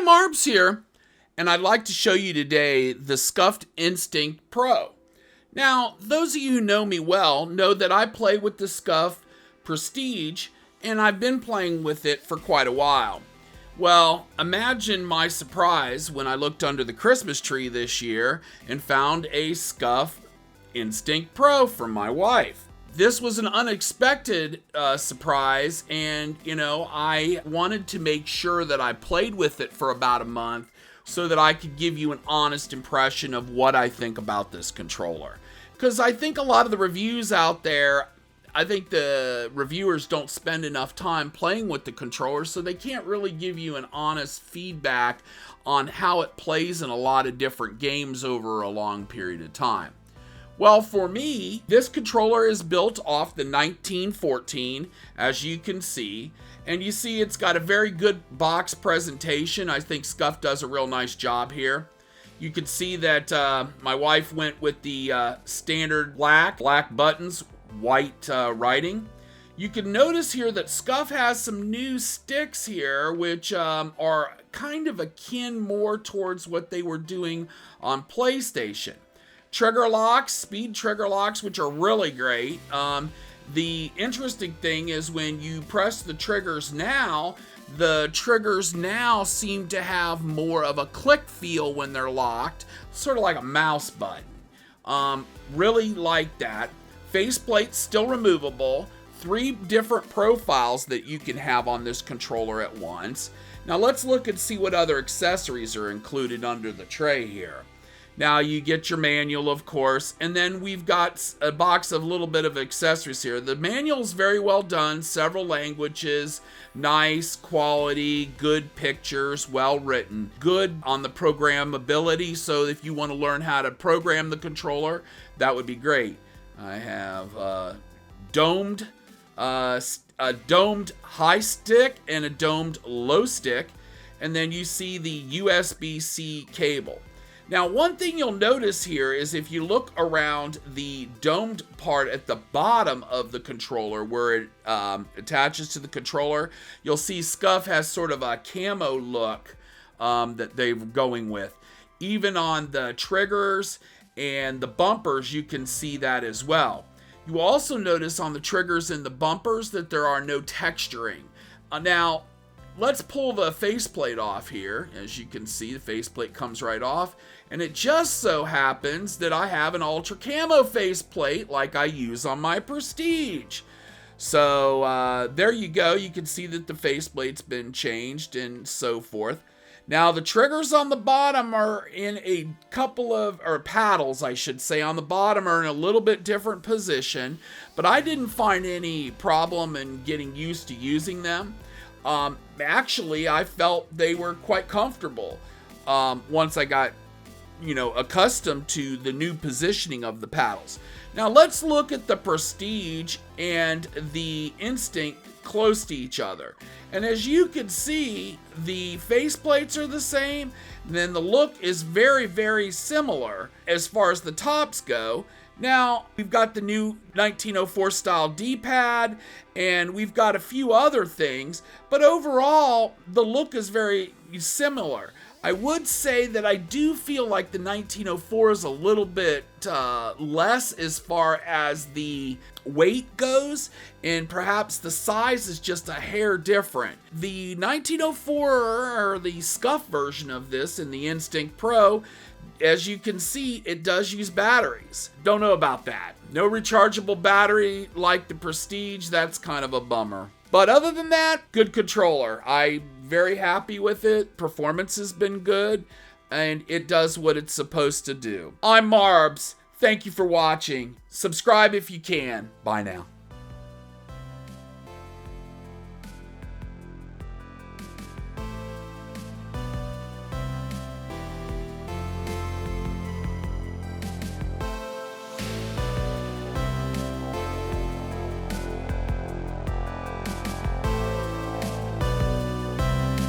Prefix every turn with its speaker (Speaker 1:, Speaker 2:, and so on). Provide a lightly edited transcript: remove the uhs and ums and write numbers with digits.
Speaker 1: Hi, Marlbs here, and I'd like to show you today the Scuf Instinct Pro. Now, those of you who know me well know that I play with the Scuf Prestige, and I've been playing with it for quite a while. Well, imagine my surprise when I looked under the Christmas tree this year and found a Scuf Instinct Pro from my wife. This was an unexpected surprise, and I wanted to make sure that I played with it for about a month so that I could give you an honest impression of what I think about this controller. Because I think a lot of the reviews out there, I think the reviewers don't spend enough time playing with the controller, so they can't really give you an honest feedback on how it plays in a lot of different games over a long period of time. Well, for me, this controller is built off the 1914, as you can see, and you see it's got a very good box presentation. I think Scuf does a real nice job here. You can see that my wife went with the standard black buttons, white writing. You can notice here that Scuf has some new sticks here, which are kind of akin more towards what they were doing on PlayStation. Trigger locks, speed trigger locks, which are really great. The interesting thing is when you press the triggers now seem to have more of a click feel when they're locked, sort of like a mouse button. Really like that. Faceplate's still removable. 3 different profiles that you can have on this controller at once. Now let's look and see what other accessories are included under the tray here. Now you get your manual, of course, and then we've got a box of a little bit of accessories here. The manual's very well done, several languages, nice quality, good pictures, well written, good on the programmability, so if you want to learn how to program the controller, that would be great. I have a domed high stick and a domed low stick, and then you see the USB-C cable. Now, one thing you'll notice here is if you look around the domed part at the bottom of the controller where it attaches to the controller, you'll see Scuf has sort of a camo look that they're going with. Even on the triggers and the bumpers, you can see that as well. You also notice on the triggers and the bumpers that there are no texturing. Now, let's pull the faceplate off here. As you can see, the faceplate comes right off. And it just so happens that I have an ultra camo faceplate like I use on my Prestige. So there you go. You can see that the faceplate's been changed and so forth. Now the triggers on the bottom are in a couple of, or paddles I should say, on the bottom are in a little bit different position. But I didn't find any problem in getting used to using them. Actually, I felt they were quite comfortable once I got, accustomed to the new positioning of the paddles. Now let's look at the Prestige and the Instinct close to each other. And as you can see, the faceplates are the same, and then the look is very, very similar as far as the tops go. Now, we've got the new 1904 style D-pad, and we've got a few other things, but overall, the look is very similar. I would say that I do feel like the 1904 is a little bit less as far as the weight goes, and perhaps the size is just a hair different. The 1904, or the Scuf version of this in the Instinct Pro, as you can see, it does use batteries. Don't know about that. No rechargeable battery like the Prestige. That's kind of a bummer. But other than that, good controller. I'm very happy with it. Performance has been good, and it does what it's supposed to do. I'm Marlbs. Thank you for watching. Subscribe if you can. Bye now.